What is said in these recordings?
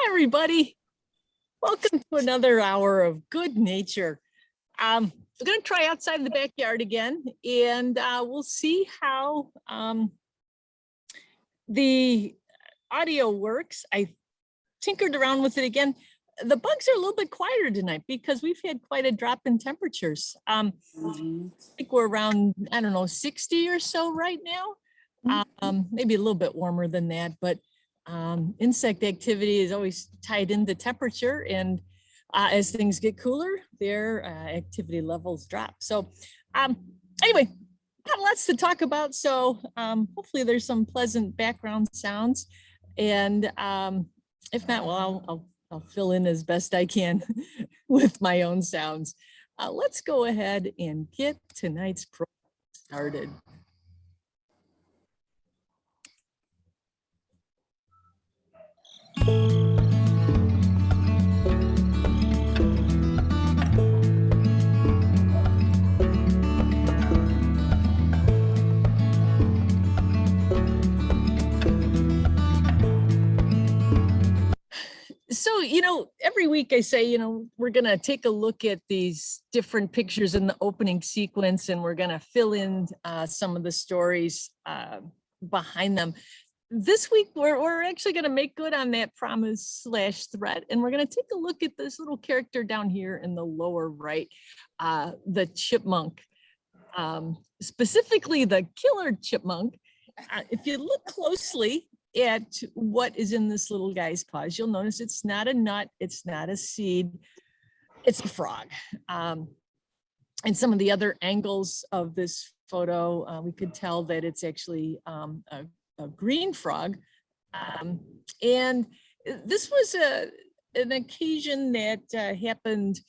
Hi, everybody. Welcome to another hour of good nature. We're going to try outside the backyard again, and we'll see how the audio works. I tinkered around with it again. The bugs are a little bit quieter tonight because we've had quite a drop in temperatures. I think we're around, I don't know, 60 or so right now. Maybe a little bit warmer than that, but insect activity is always tied into temperature, and as things get cooler, their activity levels drop. So anyway, got lots to talk about. So hopefully there's some pleasant background sounds, and if not, well, I'll fill in as best I can with my own sounds. Let's go ahead and get tonight's program started. So, every week I say, we're going to take a look at these different pictures in the opening sequence, and we're going to fill in some of the stories behind them. This week, we're actually going to make good on that promise / threat, and we're going to take a look at this little character down here in the lower right, the chipmunk, specifically the killer chipmunk. If you look closely at what is in this little guy's paws, you'll notice it's not a nut, it's not a seed, it's a frog. And some of the other angles of this photo, we could tell that it's actually a green frog. And this was an occasion that happened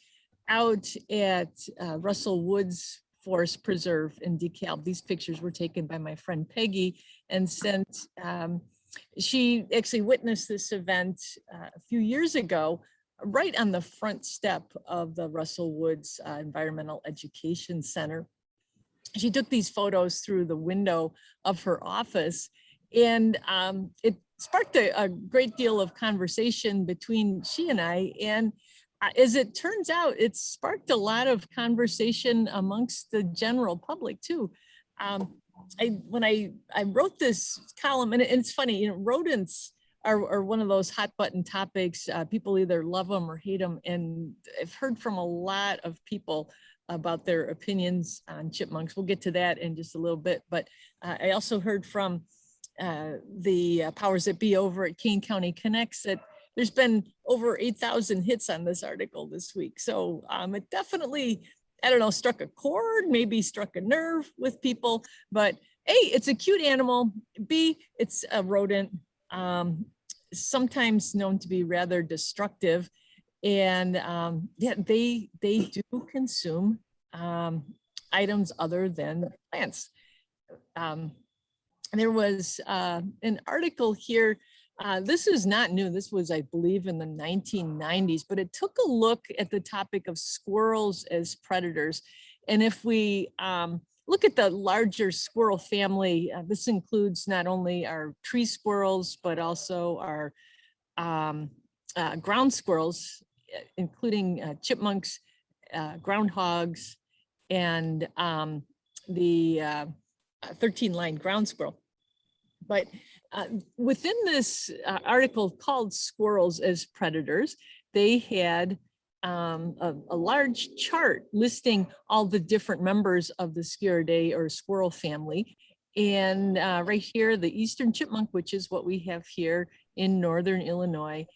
out at Russell Woods Forest Preserve in DeKalb. These pictures were taken by my friend Peggy and sent. She actually witnessed this event a few years ago, right on the front step of the Russell Woods Environmental Education Center. She took these photos through the window of her office, and it sparked a great deal of conversation between she and I. And as it turns out, it sparked a lot of conversation amongst the general public too. When I wrote this column, and it's funny, rodents are one of those hot button topics. People either love them or hate them. And I've heard from a lot of people about their opinions on chipmunks. We'll get to that in just a little bit. But I also heard from the powers that be over at Kane County Connects that there's been over 8,000 hits on this article this week. So it definitely, I don't know, struck a chord, maybe struck a nerve with people, but A, it's a cute animal. B, it's a rodent, sometimes known to be rather destructive. And yeah, they do consume items other than plants. There was an article here. This is not new. This was, I believe, in the 1990s, but it took a look at the topic of squirrels as predators. And if we look at the larger squirrel family, this includes not only our tree squirrels, but also our ground squirrels, including chipmunks, groundhogs, and the 13-line ground squirrel. But within this article called Squirrels as Predators, they had a large chart listing all the different members of the Squirrelidae or squirrel family. And right here, the eastern chipmunk, which is what we have here in northern Illinois,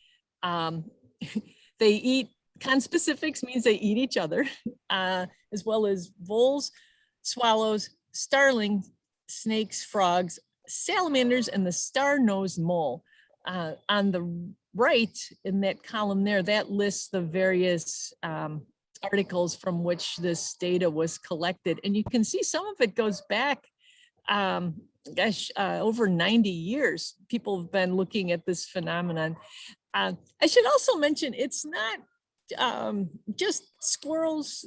they eat, conspecifics means they eat each other, as well as voles, swallows, starlings, snakes, frogs, salamanders, and the star-nosed mole. On the right in that column there, that lists the various articles from which this data was collected. And you can see some of it goes back, over 90 years. People have been looking at this phenomenon. I should also mention, it's not just squirrels,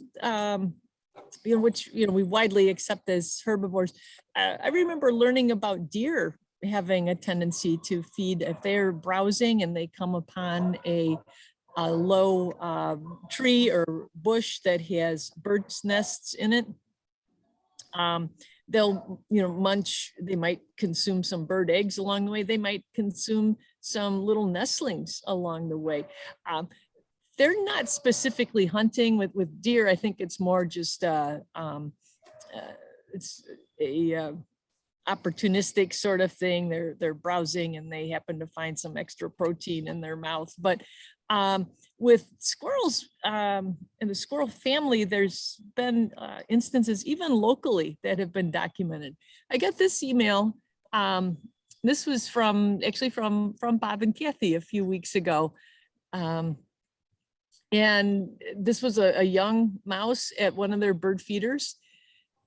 which we widely accept as herbivores. I remember learning about deer having a tendency to feed if they're browsing and they come upon a low tree or bush that has birds' nests in it. They'll, munch, they might consume some bird eggs along the way. They might consume some little nestlings along the way. They're not specifically hunting with deer. I think it's more just it's a opportunistic sort of thing. They're browsing and they happen to find some extra protein in their mouth. But with squirrels and the squirrel family, there's been instances even locally that have been documented. I got this email. This was from Bob and Kathy a few weeks ago. And this was a young mouse at one of their bird feeders.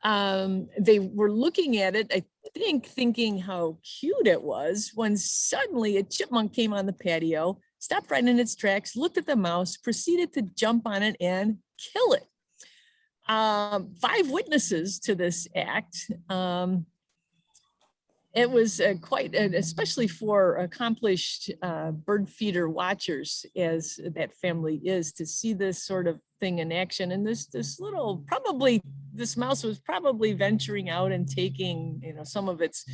They were looking at it, I think, thinking how cute it was, when suddenly a chipmunk came on the patio, stopped right in its tracks, looked at the mouse, proceeded to jump on it and kill it. 5 witnesses to this act. It was especially for accomplished bird feeder watchers, as that family is, to see this sort of thing in action. And this mouse was probably venturing out and taking, some of its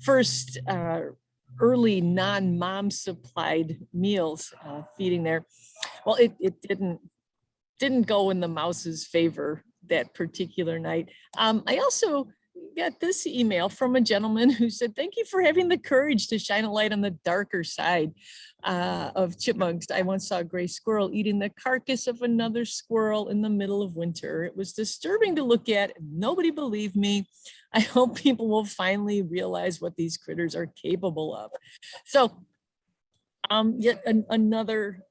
first early non-mom supplied meals, feeding there. Well, it didn't go in the mouse's favor that particular night. I also got this email from a gentleman who said, "Thank you for having the courage to shine a light on the darker side of chipmunks. I once saw a gray squirrel eating the carcass of another squirrel in the middle of winter. It was disturbing to look at. Nobody believed me. I hope people will finally realize what these critters are capable of." So yet another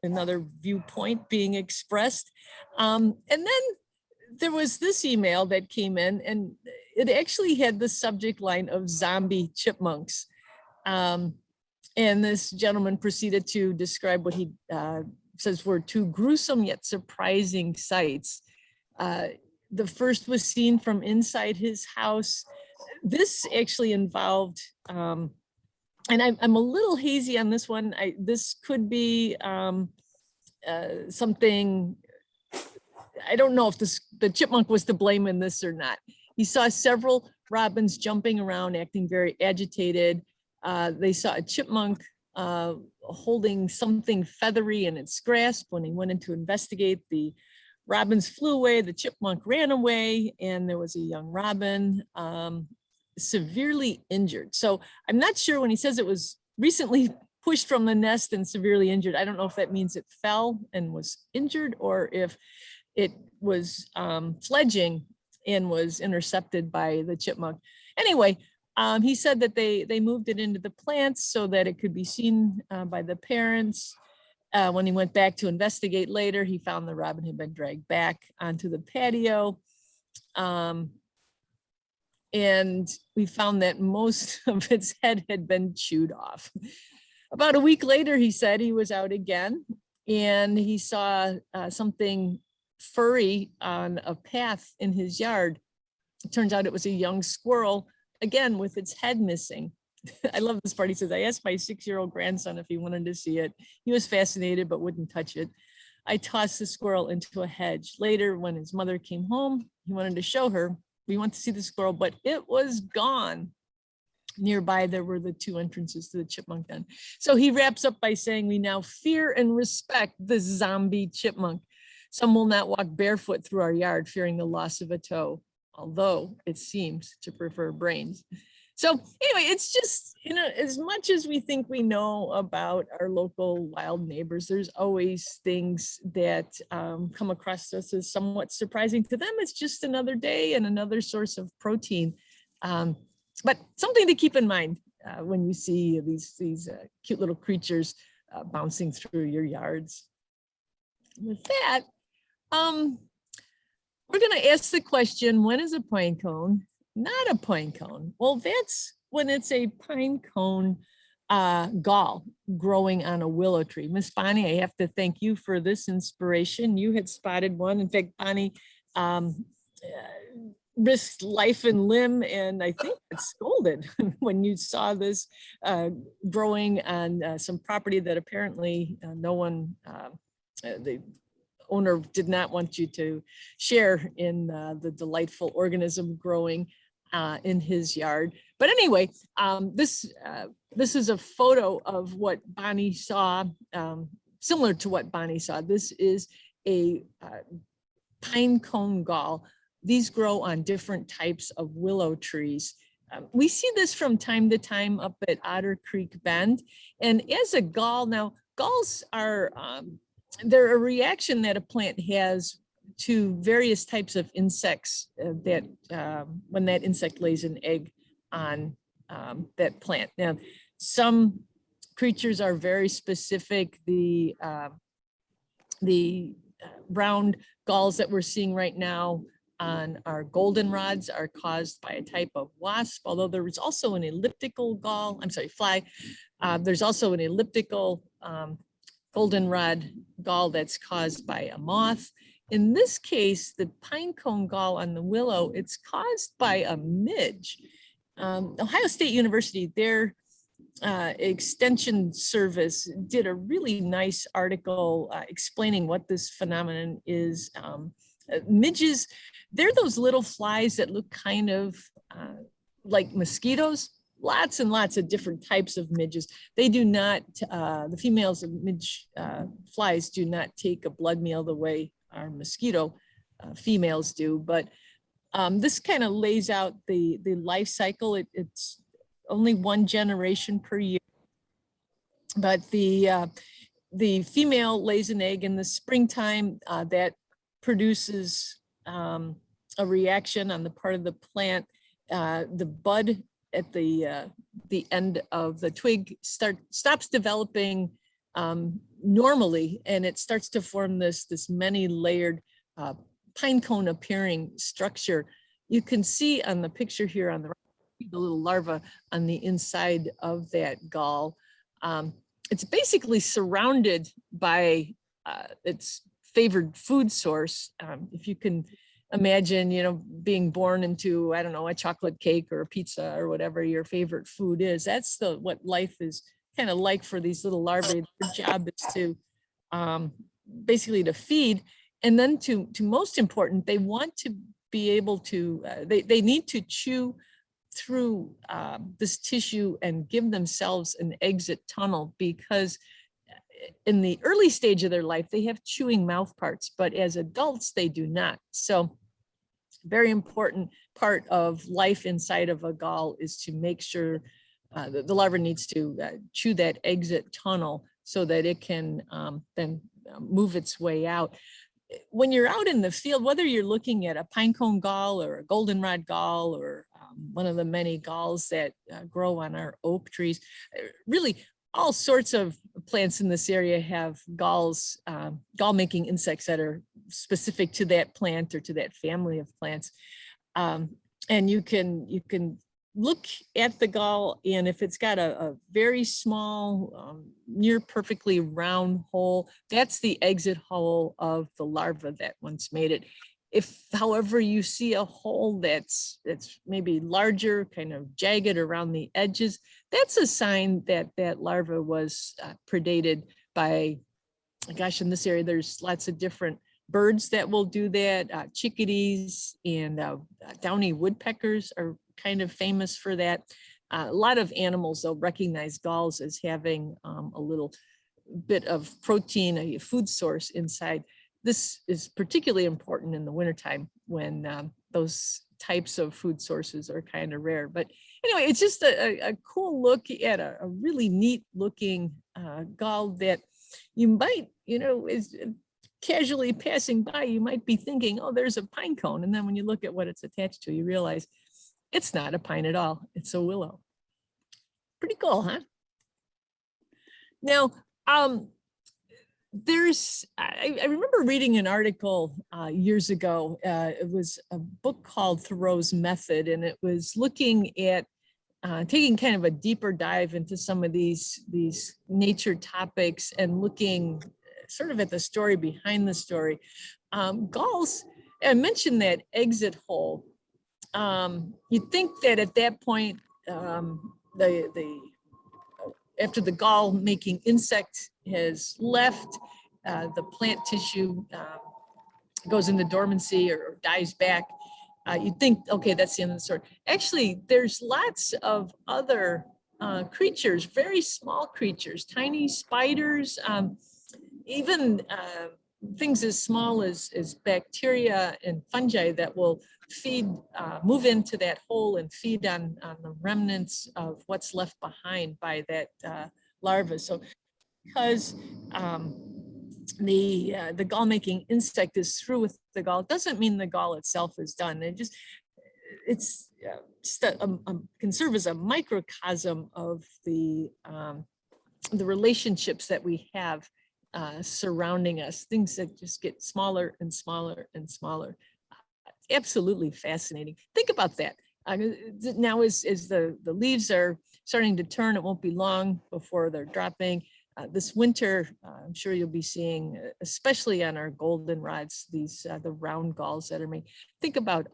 another viewpoint being expressed. And then there was this email that came in, and it actually had the subject line of zombie chipmunks. And this gentleman proceeded to describe what he says were 2 gruesome yet surprising sights. The first was seen from inside his house. This actually involved, and I'm a little hazy on this one. This could be something, I don't know if the chipmunk was to blame in this or not. He saw several robins jumping around, acting very agitated. They saw a chipmunk holding something feathery in its grasp. When he went in to investigate, the robins flew away, the chipmunk ran away, and there was a young robin severely injured. So I'm not sure when he says it was recently pushed from the nest and severely injured. I don't know if that means it fell and was injured, or if it was fledging and was intercepted by the chipmunk. Anyway, he said that they moved it into the plants so that it could be seen by the parents. When he went back to investigate later, he found the robin had been dragged back onto the patio. And we found that most of its head had been chewed off. About a week later, he said he was out again and he saw something furry on a path in his yard. It turns out it was a young squirrel, again, with its head missing. I love this part. He says, "I asked my 6-year-old grandson if he wanted to see it. He was fascinated, but wouldn't touch it. I tossed the squirrel into a hedge. Later, when his mother came home, he wanted to show her. We went to see the squirrel, but it was gone." Nearby, there were the 2 entrances to the chipmunk den. So he wraps up by saying, "We now fear and respect the zombie chipmunk. Some will not walk barefoot through our yard, fearing the loss of a toe, although it seems to prefer brains." So anyway, it's just, as much as we think we know about our local wild neighbors, there's always things that come across us as somewhat surprising. To them, it's just another day and another source of protein. But something to keep in mind when you see these cute little creatures bouncing through your yards. With that, we're going to ask the question, when is a pine cone not a pine cone? Well, that's when it's a pine cone gall growing on a willow tree. Miss Bonnie, I have to thank you for this inspiration. You had spotted one. In fact, Bonnie, risked life and limb, and I think got scolded when you saw this growing on some property that apparently no one, the owner did not want you to share in the delightful organism growing in his yard. But anyway, this is a photo of what Bonnie saw, similar to what Bonnie saw. This is a pinecone gall. These grow on different types of willow trees. We see this from time to time up at Otter Creek Bend. And as a gall, now galls are, they're a reaction that a plant has to various types of insects that when that insect lays an egg on that plant. Now, some creatures are very specific. The round galls that we're seeing right now on our goldenrods are caused by a type of wasp, although there is also an elliptical gall, fly. There's also an elliptical goldenrod gall that's caused by a moth. In this case, the pinecone gall on the willow, it's caused by a midge. Ohio State University, their extension service did a really nice article explaining what this phenomenon is. Midges, they're those little flies that look kind of like mosquitoes. Lots and lots of different types of midges. They do not, the females of midge flies do not take a blood meal the way our mosquito females do, but this kind of lays out the life cycle. It's only one generation per year, but the female lays an egg in the springtime that produces a reaction on the part of the plant. The bud at the end of the twig stops developing normally, and it starts to form this many layered pinecone appearing structure. You can see on the picture here on the right, the little larva on the inside of that gall. It's basically surrounded by its favored food source. If you can imagine, being born into, I don't know, a chocolate cake or a pizza or whatever your favorite food is, that's what life is kind of like for these little larvae. Their job is to basically to feed. And then to most important, they want to be able to, they need to chew through this tissue and give themselves an exit tunnel, because in the early stage of their life, they have chewing mouth parts, but as adults, they do not. So very important part of life inside of a gall is to make sure that the larva needs to chew that exit tunnel so that it can then move its way out. When you're out in the field, whether you're looking at a pinecone gall or a goldenrod gall or one of the many galls that grow on our oak trees, really all sorts of plants in this area have galls, gall-making insects that are specific to that plant or to that family of plants. And you can look at the gall, and if it's got a very small, near perfectly round hole, that's the exit hole of the larva that once made it. If, however, you see a hole that's maybe larger, kind of jagged around the edges, that's a sign that that larva was predated by, gosh, in this area, there's lots of different birds that will do that. Chickadees and downy woodpeckers are kind of famous for that. A lot of animals, they'll recognize galls as having a little bit of protein, a food source inside. This is particularly important in the wintertime when those types of food sources are kind of rare. But anyway, it's just a cool look at a really neat looking gall that you might, is casually passing by, you might be thinking, oh, there's a pine cone. And then when you look at what it's attached to, you realize it's not a pine at all. It's a willow. Pretty cool, huh? Now, I remember reading an article years ago. It was a book called Thoreau's Method, and it was looking at taking kind of a deeper dive into some of these nature topics and looking sort of at the story behind the story. Galls, I mentioned that exit hole. You'd think that at that point, after the gall making insect has left, the plant tissue goes into dormancy or dies back. You'd think, okay, that's the end of the story. Actually, there's lots of other creatures, very small creatures, tiny spiders, even things as small as bacteria and fungi that will feed, move into that hole and feed on the remnants of what's left behind by that larva. So because the gall making insect is through with the gall, it doesn't mean the gall itself is done. It's just can serve as a microcosm of the relationships that we have surrounding us, things that just get smaller and smaller and smaller. Absolutely fascinating. Think about that. Now as the leaves are starting to turn, it won't be long before they're dropping. This winter, I'm sure you'll be seeing, especially on our goldenrods, these the round galls that are made. Think about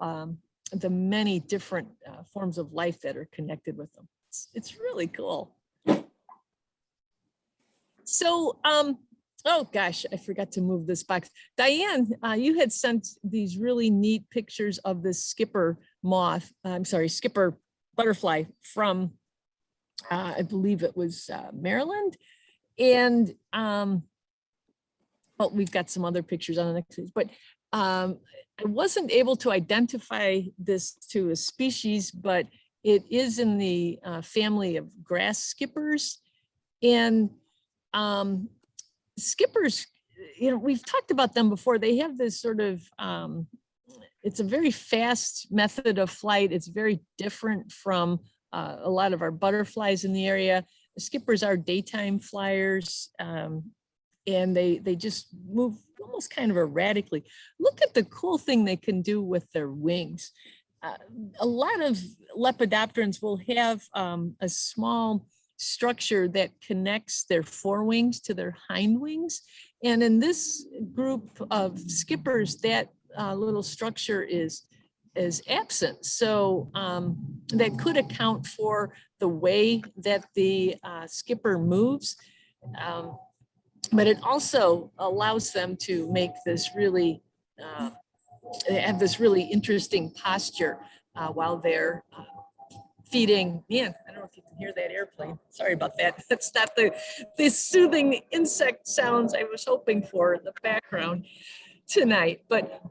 the many different forms of life that are connected with them. It's really cool. So, oh gosh, I forgot to move this box. Diane, you had sent these really neat pictures of this skipper moth, skipper butterfly from, I believe it was Maryland. And well, we've got some other pictures on the next page, but I wasn't able to identify this to a species, but it is in the family of grass skippers. And skippers, you know, we've talked about them before. They have this sort of, it's a very fast method of flight. It's very different from a lot of our butterflies in the area. Skippers are daytime flyers, and they just move almost kind of erratically. Look at the cool thing they can do with their wings. A lot of lepidopterans will have a small structure that connects their forewings to their hind wings. And in this group of skippers, that little structure is absent. So that could account for the way that the skipper moves. But it also allows them to make this really, have this really interesting posture while they're feeding. Man, I don't know if you can hear that airplane. Sorry about that. That's not the soothing insect sounds I was hoping for in the background tonight. But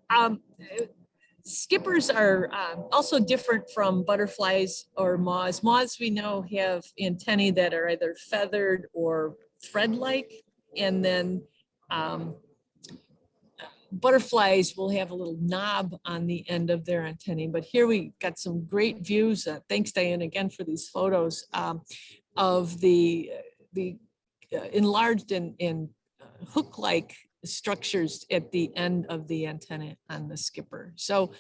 skippers are also different from butterflies or moths. Moths, we know, have antennae that are either feathered or thread-like. And then butterflies will have a little knob on the end of their antennae. But here we got some great views. Thanks, Diane, again for these photos of the enlarged and hook-like structures at the end of the antenna on the skipper. So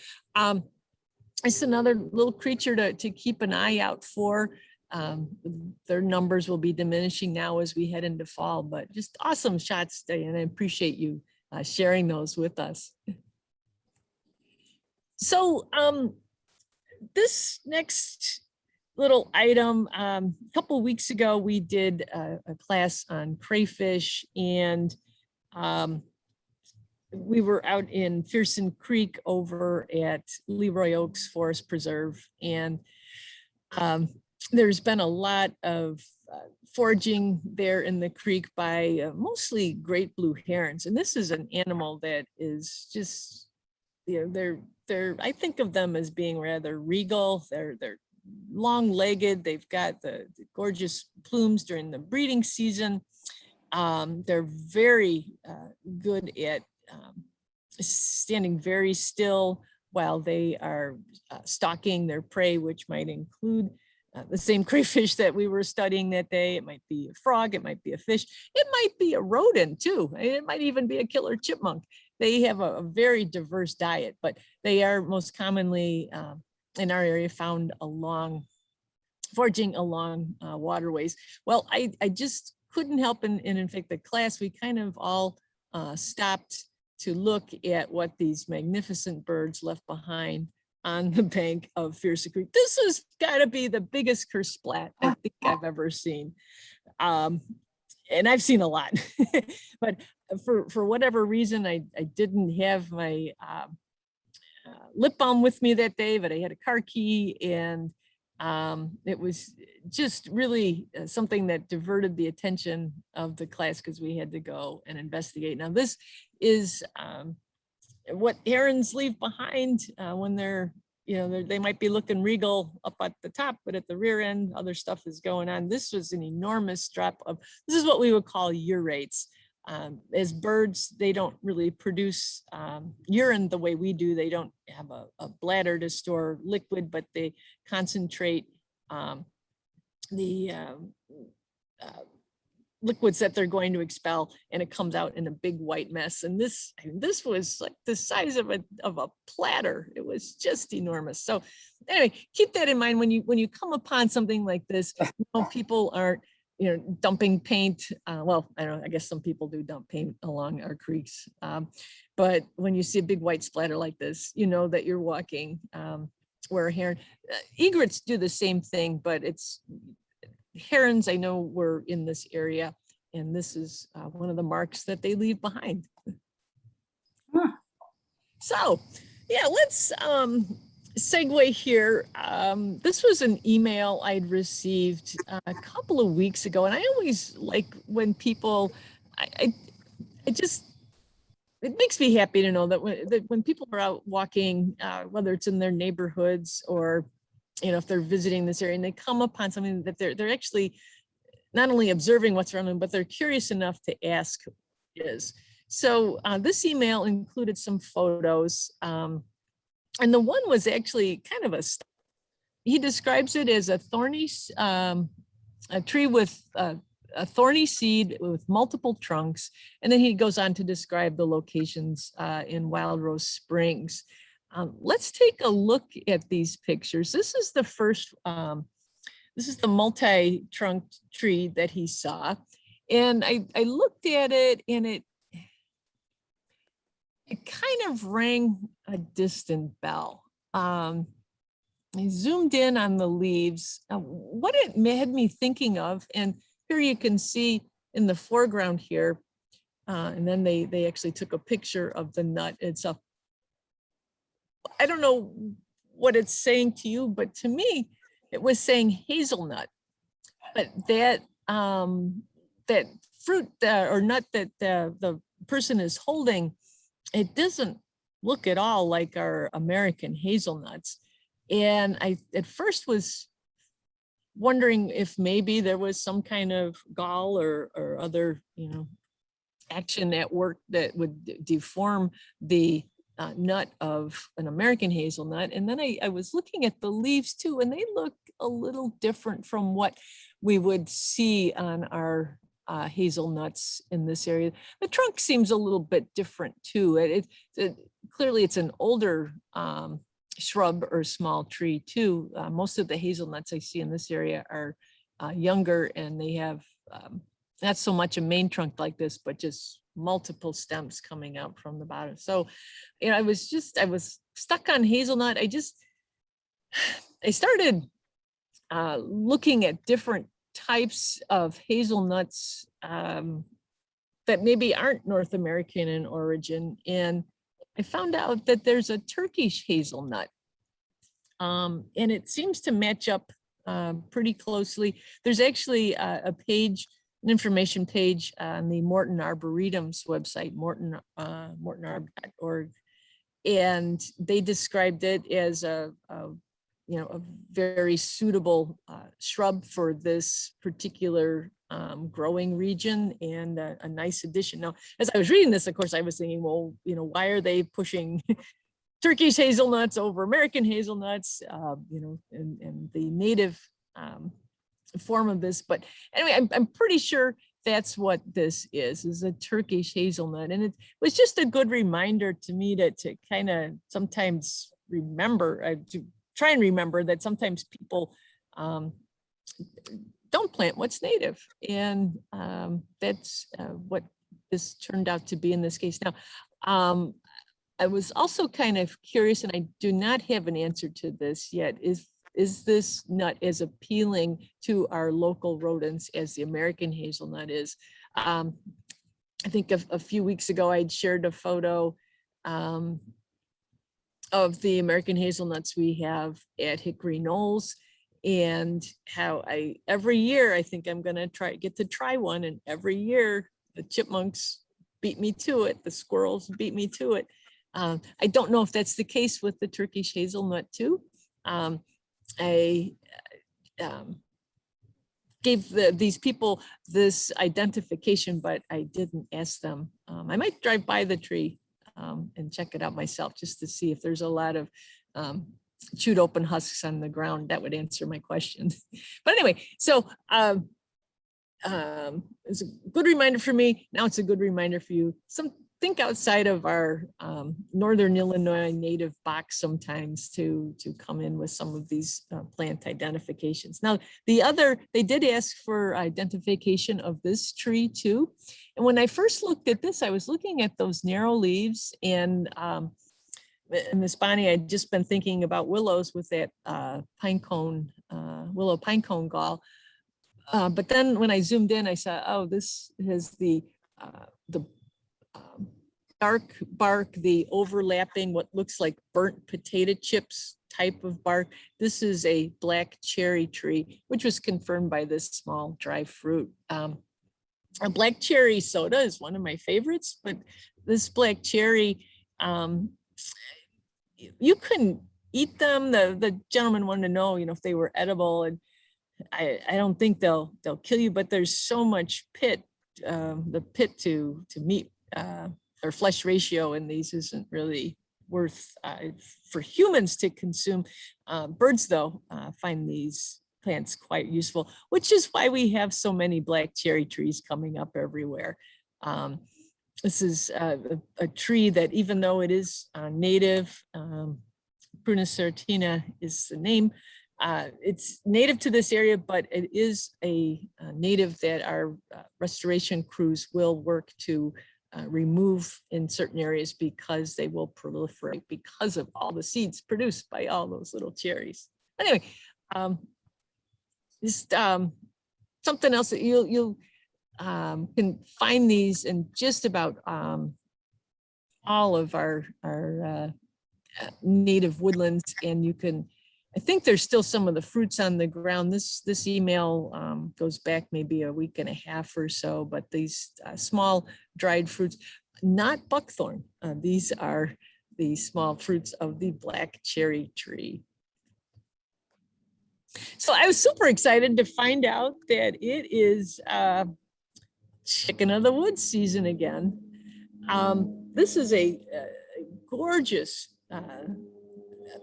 it's another little creature to keep an eye out for. Their numbers will be diminishing now as we head into fall, but just awesome shots, Diane. I appreciate you sharing those with us. So this next little item, a couple of weeks ago, we did a class on crayfish, and we were out in Fearson Creek over at Leroy Oaks Forest Preserve, and there's been a lot of foraging there in the creek by mostly great blue herons. And this is an animal that is just, you know, I think of them as being rather regal. They're long-legged. They've got the gorgeous plumes during the breeding season. They're very good at standing very still while they are stalking their prey, which might include the same crayfish that we were studying that day. It might be a frog, it might be a fish, it might be a rodent too. It might even be a killer chipmunk. They have a very diverse diet, but they are most commonly in our area found foraging along waterways. Well, I just couldn't help, and in fact, the class, we kind of all stopped to look at what these magnificent birds left behind on the bank of Fierce Creek. This has got to be the biggest Cursed Splat I think I've ever seen. And I've seen a lot, but for whatever reason, I didn't have my lip balm with me that day, but I had a car key, and it was just really something that diverted the attention of the class because we had to go and investigate. Now this is what herons leave behind when they're, they might be looking regal up at the top, but at the rear end, other stuff is going on. This was an enormous drop of, this is what we would call urates. As birds, they don't really produce urine the way we do. They don't have a bladder to store liquid, but they concentrate the liquids that they're going to expel, and it comes out in a big white mess. And this was like the size of a platter. It was just enormous. So anyway, keep that in mind when you come upon something like this. People aren't dumping paint. Well, I don't know, I guess some people do dump paint along our creeks. But when you see a big white splatter like this, you know that you're walking where a heron, egrets do the same thing, but it's herons I know were in this area, and this is one of the marks that they leave behind. Huh. So yeah, let's segue here. This was an email I'd received a couple of weeks ago, and I always like when people, I just, it makes me happy to know that when people are out walking, whether it's in their neighborhoods or if they're visiting this area and they come upon something that they're actually not only observing what's around them, but they're curious enough to ask who it is. So this email included some photos. And the one was actually kind of he describes it as a thorny, a tree with a thorny seed with multiple trunks. And then he goes on to describe the locations in Wild Rose Springs. Let's take a look at these pictures. This is the first, this is the multi-trunked tree that he saw. And I looked at it, and it kind of rang a distant bell. I zoomed in on the leaves. What it had me thinking of, and here you can see in the foreground here, and then they actually took a picture of the nut itself. I don't know what it's saying to you, but to me, it was saying hazelnut. But that that fruit or nut that the person is holding, it doesn't look at all like our American hazelnuts. And I at first was wondering if maybe there was some kind of gall or other action at work that would deform the nut of an American hazelnut. And then I was looking at the leaves too, and they look a little different from what we would see on our hazelnuts in this area. The trunk seems a little bit different too. Clearly it's an older shrub or small tree too. Most of the hazelnuts I see in this area are younger, and they have not so much a main trunk like this, but just multiple stems coming out from the bottom. So, I was stuck on hazelnut. I started looking at different types of hazelnuts that maybe aren't North American in origin. And I found out that there's a Turkish hazelnut, and it seems to match up pretty closely. There's actually a page, an information page on the Morton Arboretum's website, mortonarb.org, and they described it as a very suitable shrub for this particular growing region, and a nice addition. Now, as I was reading this, of course, I was thinking, well, why are they pushing Turkish hazelnuts over American hazelnuts, and the native form of this. But anyway, I'm pretty sure that's what this is a Turkish hazelnut. And it was just a good reminder to me to kind of sometimes remember, to try and remember that sometimes people don't plant what's native. And that's what this turned out to be in this case. Now, I was also kind of curious, and I do not have an answer to this yet, is this nut as appealing to our local rodents as the American hazelnut is? I think a few weeks ago, I'd shared a photo of the American hazelnuts we have at Hickory Knolls, and how every year I think I'm gonna get to try one, and every year the chipmunks beat me to it, the squirrels beat me to it. I don't know if that's the case with the Turkish hazelnut too. I gave these people this identification, but I didn't ask them. I might drive by the tree and check it out myself just to see if there's a lot of chewed open husks on the ground. That would answer my question. But anyway, so it's a good reminder for me. Now it's a good reminder for you. Think outside of our Northern Illinois native box sometimes to come in with some of these plant identifications. Now, they did ask for identification of this tree too. And when I first looked at this, I was looking at those narrow leaves, and Miss Bonnie, I'd just been thinking about willows with that pinecone, willow pinecone gall. But then when I zoomed in, I saw, oh, this has the dark bark, the overlapping, what looks like burnt potato chips type of bark. This is a black cherry tree, which was confirmed by this small dry fruit. A black cherry soda is one of my favorites, but this black cherry, you couldn't eat them. The gentleman wanted to know, if they were edible, and I don't think they'll kill you, but there's so much pit, the pit to meat or flesh ratio in these isn't really worth for humans to consume. Birds though find these plants quite useful, which is why we have so many black cherry trees coming up everywhere. This is a tree that, even though it is native, Prunus serratina is the name, it's native to this area, but it is a native that our restoration crews will work to remove in certain areas because they will proliferate because of all the seeds produced by all those little cherries. Anyway, just something else that you can find these in just about all of our native woodlands, and you can, I think there's still some of the fruits on the ground. This email goes back maybe a week and a half or so, but these small dried fruits, not buckthorn. These are the small fruits of the black cherry tree. So I was super excited to find out that it is chicken of the woods season again. This is a gorgeous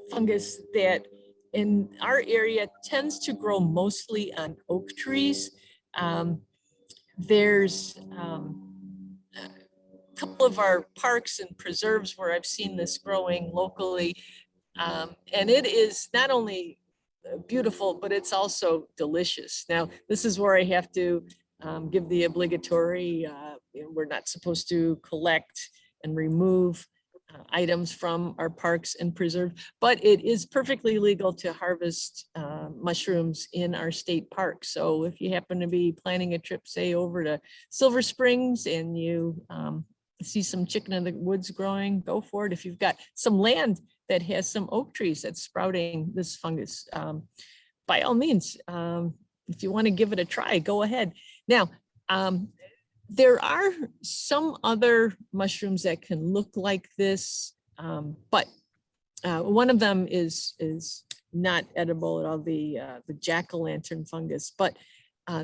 fungus that in our area tends to grow mostly on oak trees. There's a couple of our parks and preserves where I've seen this growing locally. And it is not only beautiful, but it's also delicious. Now, this is where I have to give the obligatory, we're not supposed to collect and remove items from our parks and preserves, but it is perfectly legal to harvest mushrooms in our state park. So if you happen to be planning a trip, say over to Silver Springs, and you see some chicken of the woods growing, go for it. If you've got some land that has some oak trees that's sprouting this fungus, by all means, if you want to give it a try, go ahead. Now, there are some other mushrooms that can look like this, but one of them is not edible at all, the jack-o'-lantern fungus. But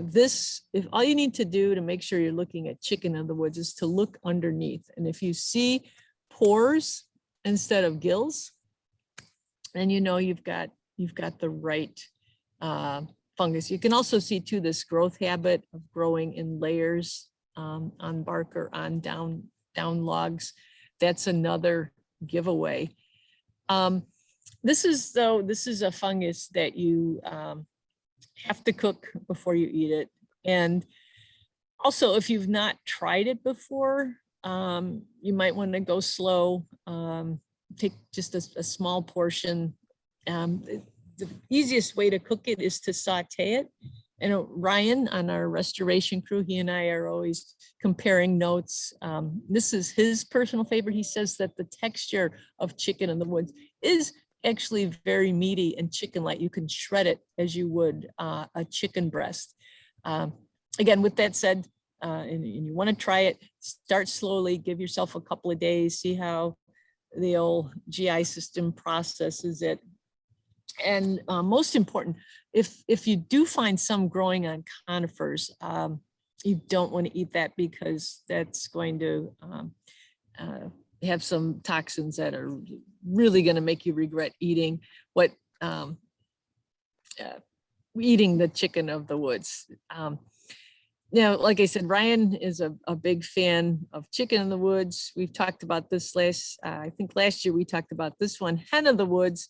this, if all you need to do to make sure you're looking at chicken of the woods is to look underneath. And if you see pores instead of gills, then you know you've got the right fungus. You can also see too this growth habit of growing in layers on bark or on down logs. That's another giveaway. This is a fungus that you have to cook before you eat it. And also, if you've not tried it before, you might want to go slow. Take just a small portion. The easiest way to cook it is to saute it. And Ryan on our restoration crew, he and I are always comparing notes. This is his personal favorite. He says that the texture of chicken in the woods is actually very meaty and chicken-like. You can shred it as you would a chicken breast. Again, with that said, and you want to try it, start slowly, give yourself a couple of days, see how the old GI system processes it. And most important, if you do find some growing on conifers, you don't want to eat that because that's going to have some toxins that are really going to make you regret eating eating the chicken of the woods. Now, like I said, Ryan is a big fan of chicken in the woods. We've talked about this I think last year we talked about this one, hen of the woods.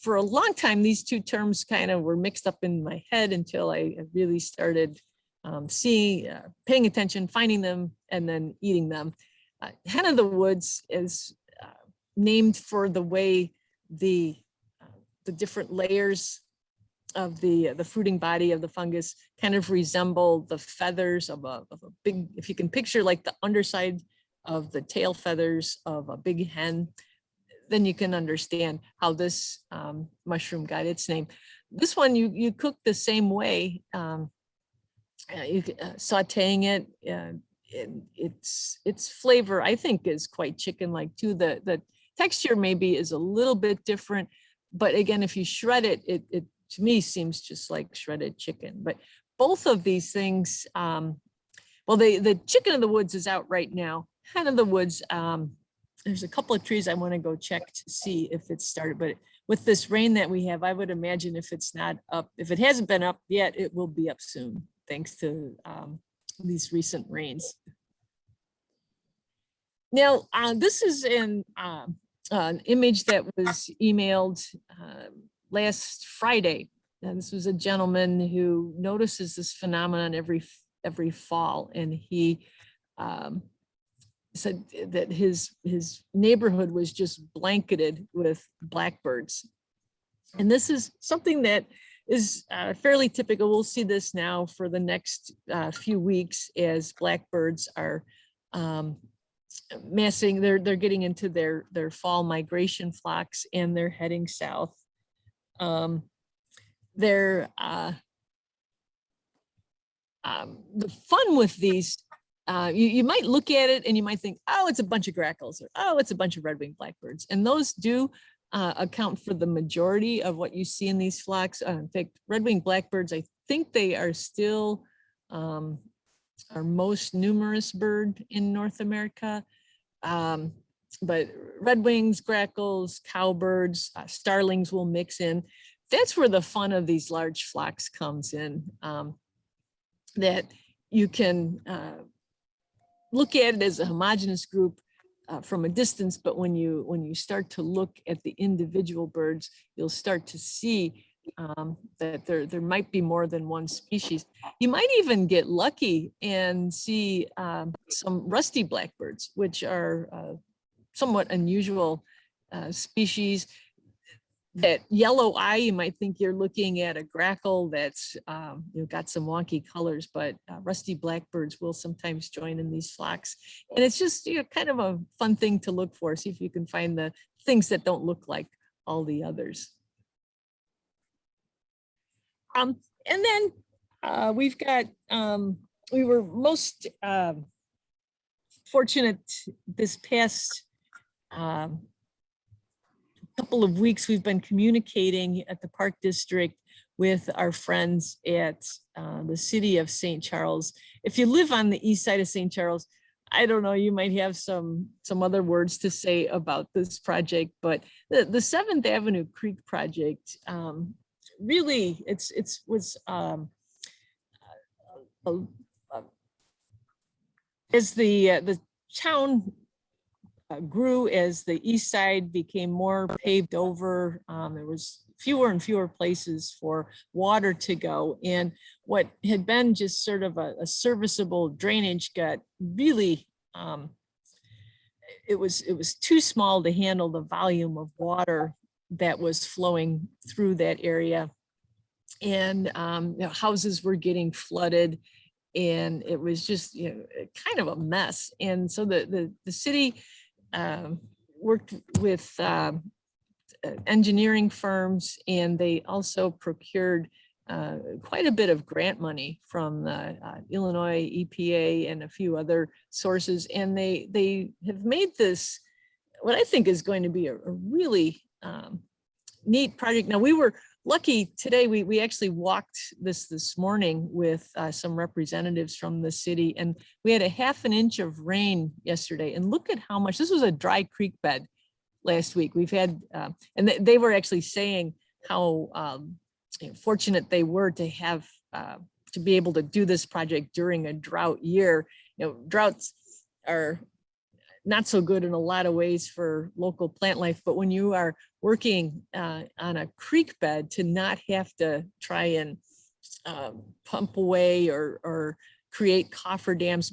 For a long time, these two terms kind of were mixed up in my head until I really started paying attention, finding them, and then eating them. Hen of the woods is named for the way the different layers of the fruiting body of the fungus kind of resemble the feathers of a big, if you can picture like the underside of the tail feathers of a big hen, then you can understand how this mushroom got its name. This one you cook the same way, sauteing it. Its flavor, I think, is quite chicken-like too. The texture maybe is a little bit different, but again, if you shred it, it to me seems just like shredded chicken. But both of these things, well, the chicken of the woods is out right now. Hen of the woods, there's a couple of trees I want to go check to see if it's started, but with this rain that we have, I would imagine if it's not up, if it hasn't been up yet, it will be up soon, thanks to these recent rains. Now, this is an image that was emailed last Friday. And this was a gentleman who notices this phenomenon every fall, and he said that his neighborhood was just blanketed with blackbirds. And this is something that is fairly typical. We'll see this now for the next few weeks as blackbirds are massing. They're getting into their fall migration flocks, and they're heading south. The fun with these, you might look at it and you might think, oh, it's a bunch of grackles, or oh, it's a bunch of red-winged blackbirds. And those do account for the majority of what you see in these flocks. In fact, red-winged blackbirds, I think they are still our most numerous bird in North America. But redwings, grackles, cowbirds, starlings will mix in. That's where the fun of these large flocks comes in, that you can look at it as a homogeneous group from a distance, but when you start to look at the individual birds, you'll start to see that there might be more than one species. You might even get lucky and see some rusty blackbirds, which are somewhat unusual species. That yellow eye, you might think you're looking at a grackle that's got some wonky colors, but rusty blackbirds will sometimes join in these flocks. And it's just kind of a fun thing to look for. See if you can find the things that don't look like all the others. And then we've got, we were most fortunate this past couple of weeks. We've been communicating at the Park District with our friends at the city of St. Charles. If you live on the east side of St. Charles, I don't know, you might have some other words to say about this project, but the 7th Avenue Creek project, really, was as the town grew, as the east side became more paved over, there was fewer and fewer places for water to go, and what had been just sort of a serviceable drainage got really it was too small to handle the volume of water that was flowing through that area. And houses were getting flooded, and it was just kind of a mess. And so the city worked with engineering firms, and they also procured quite a bit of grant money from the Illinois EPA and a few other sources. And they have made this, what I think is going to be a really neat project. Now, we were lucky today, we actually walked this morning with some representatives from the city, and we had a ½ an inch of rain yesterday. And look at how much, this was a dry creek bed last week. We've had, and they were actually saying how fortunate they were to have, to be able to do this project during a drought year. Droughts are not so good in a lot of ways for local plant life, but when you are working on a creek bed, to not have to try and pump away or create cofferdams,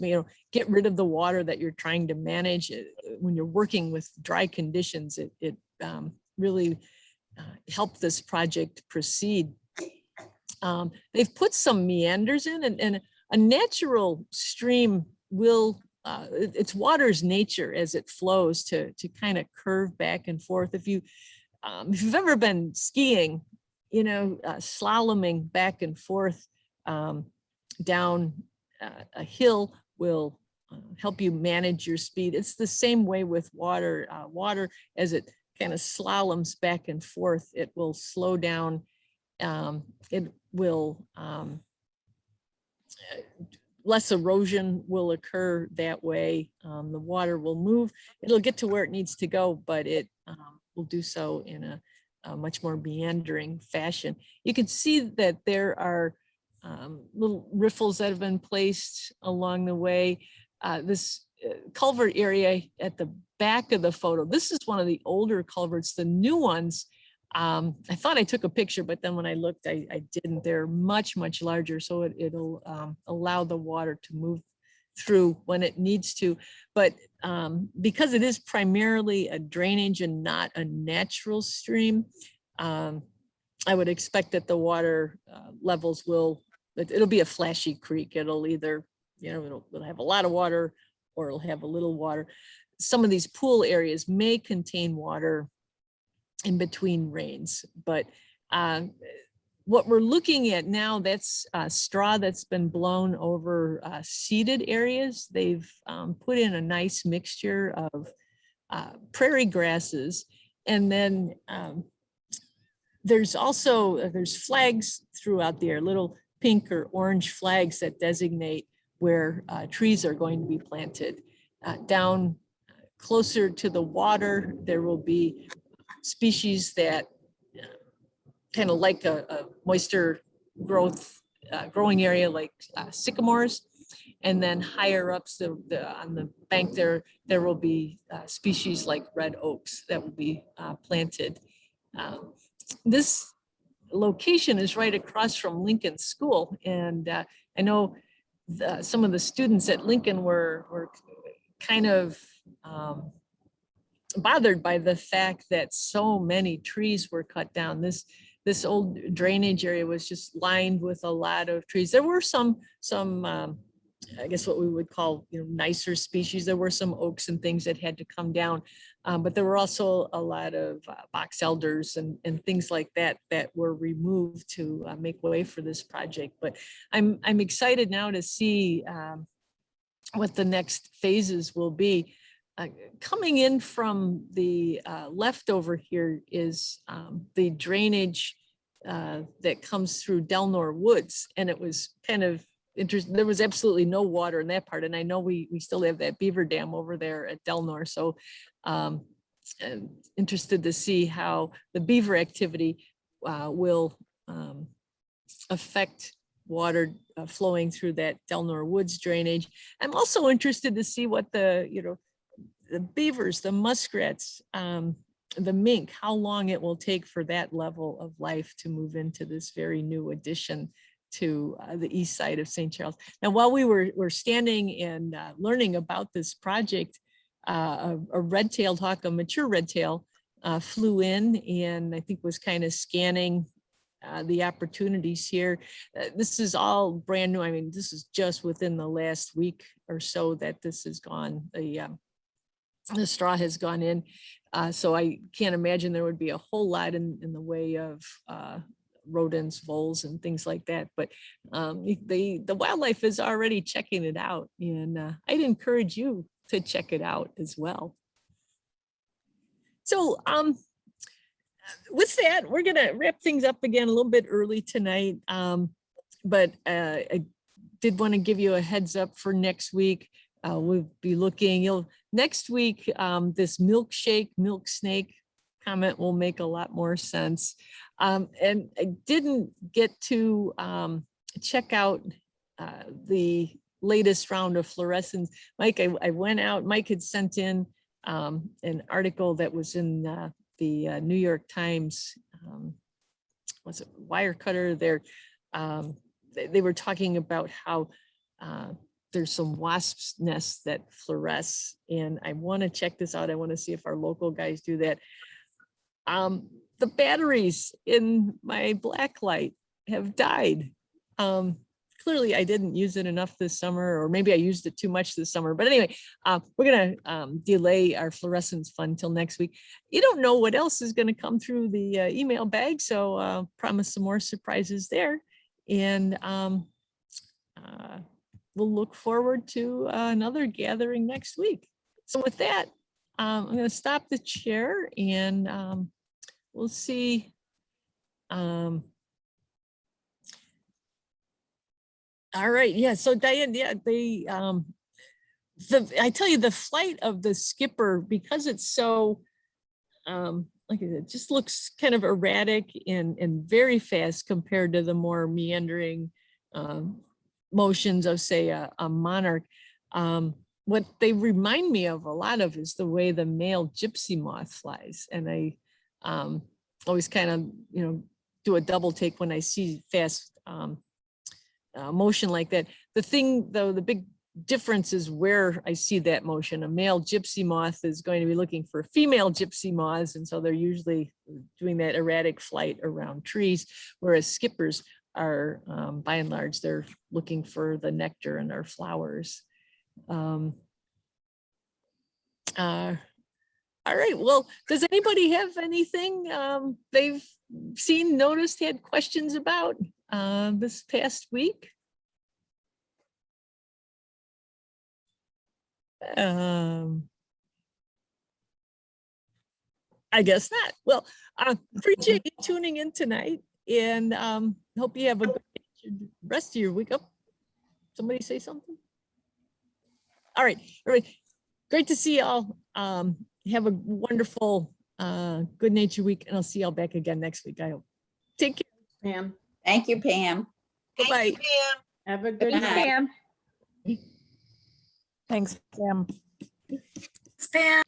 get rid of the water that you're trying to manage. When you're working with dry conditions, it really helped this project proceed. They've put some meanders in, and a natural stream will, it's water's nature as it flows to kind of curve back and forth. If you've ever been skiing, slaloming back and forth down a hill will help you manage your speed. It's the same way with water. Water, as it kind of slaloms back and forth, it will slow down. It will, less erosion will occur that way. The water will move. It'll get to where it needs to go, but it will do so in a much more meandering fashion. You can see that there are little riffles that have been placed along the way. This culvert area at the back of the photo, this is one of the older culverts. The new ones, I thought I took a picture, but then when I looked, I didn't. They're much, much larger, so it'll allow the water to move through when it needs to. But because it is primarily a drainage and not a natural stream, I would expect that the water levels it'll be a flashy creek. It'll either, it'll have a lot of water or it'll have a little water. Some of these pool areas may contain water in between rains, but what we're looking at now, that's straw that's been blown over seeded areas. They've put in a nice mixture of prairie grasses, and then there's flags throughout the air, little pink or orange flags that designate where trees are going to be planted. Down closer to the water, there will be species that kind of like a moisture growing area, like sycamores. And then higher up, on the bank there will be species like red oaks that will be planted. This location is right across from Lincoln School, and I know some of the students at Lincoln were kind of bothered by the fact that so many trees were cut down. This old drainage area was just lined with a lot of trees. There were some I guess what we would call nicer species. There were some oaks and things that had to come down, but there were also a lot of box elders and things like that were removed to make way for this project. But I'm excited now to see what the next phases will be. Coming in from the left over here is the drainage that comes through Delnor Woods, and it was kind of interesting. There was absolutely no water in that part, and I know we still have that beaver dam over there at Delnor, so interested to see how the beaver activity will affect water flowing through that Delnor Woods drainage. I'm also interested to see what the beavers, the muskrats, the mink, how long it will take for that level of life to move into this very new addition to the east side of St. Charles. Now, while we were standing and learning about this project, a red-tailed hawk, a mature red-tail, flew in and I think was kind of scanning the opportunities here. This is all brand new. I mean, this is just within the last week or so that this has gone. The straw has gone in. So I can't imagine there would be a whole lot in the way of rodents, voles, and things like that. But the wildlife is already checking it out. And I'd encourage you to check it out as well. So with that, we're going to wrap things up again a little bit early tonight. But I did want to give you a heads up for next week. We'll be looking, next week, this milkshake, milk snake comment will make a lot more sense. And I didn't get to check out the latest round of fluorescence. Mike, I went out, Mike had sent in an article that was in the New York Times, was it Wirecutter there? They were talking about how there's some wasps nests that fluoresce, and I want to check this out. I want to see if our local guys do that. The batteries in my black light have died. Clearly I didn't use it enough this summer, or maybe I used it too much this summer. But anyway, we're going to delay our fluorescence fun until next week. You don't know what else is going to come through the email bag, so promise some more surprises there. And we'll look forward to another gathering next week. So with that, I'm going to stop the share and we'll see. All right, yeah, so Diane, yeah, I tell you, the flight of the skipper, because it's so, like I said, just looks kind of erratic and very fast compared to the more meandering motions of, say, a monarch. What they remind me of a lot of is the way the male gypsy moth flies. And I always kind of, do a double take when I see fast motion like that. The thing, though, the big difference is where I see that motion. A male gypsy moth is going to be looking for female gypsy moths, and so they're usually doing that erratic flight around trees, whereas skippers are, by and large, they're looking for the nectar in our flowers. All right, well, does anybody have anything they've seen, noticed, had questions about this past week? I guess not. Well, appreciate you tuning in tonight, and hope you have a good rest of your week. Oh, somebody say something? All right, great to see y'all. Have a wonderful, good-natured week, and I'll see y'all back again next week, I hope. Take care. Pam. Thank you, Pam. Bye-bye. Have a good Good night. night. Thanks, Pam. Pam.